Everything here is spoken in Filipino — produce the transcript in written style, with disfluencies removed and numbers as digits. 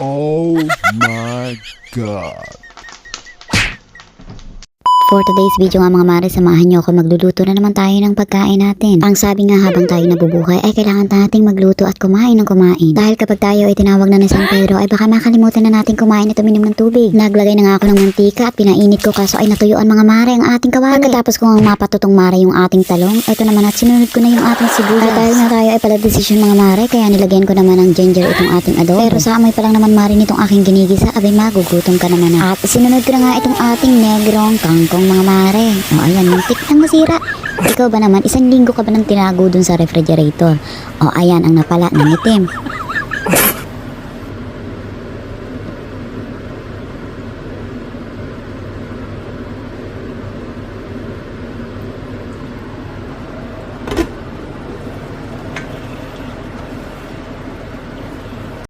Oh my God. For today's video nga mga mare, samahan nyo ako, magluluto na naman tayo ng pagkain natin. Ang sabi nga habang tayo nabubuhay ay kailangan nating magluto at kumain ng kumain. Dahil kapag tayo ay tinawag na ng San Pedro ay baka makalimutan na natin kumain at uminom ng tubig. Naglagay na nga ako ng mantika at pinainit ko kaso ay natuyuan mga mare ang ating kawali. Pagkatapos ko nga mapatutong mare yung ating talong, eto naman at sinunod ko na yung ating sibuyas. At dahil nga tayo ay pala decision mga mare, kaya nilagyan ko naman ng ginger itong ating adobo. Pero sa amoy pa lang naman mare nitong aking ginigisa, abay magugutom ka naman na. At sinunod ko na nga itong ating negrong kangkong mga mare. O ayan, muntik nang masira. Ikaw ba naman, 1 linggo ka ba nang tinago dun sa refrigerator? O ayan, ang napala ng itim.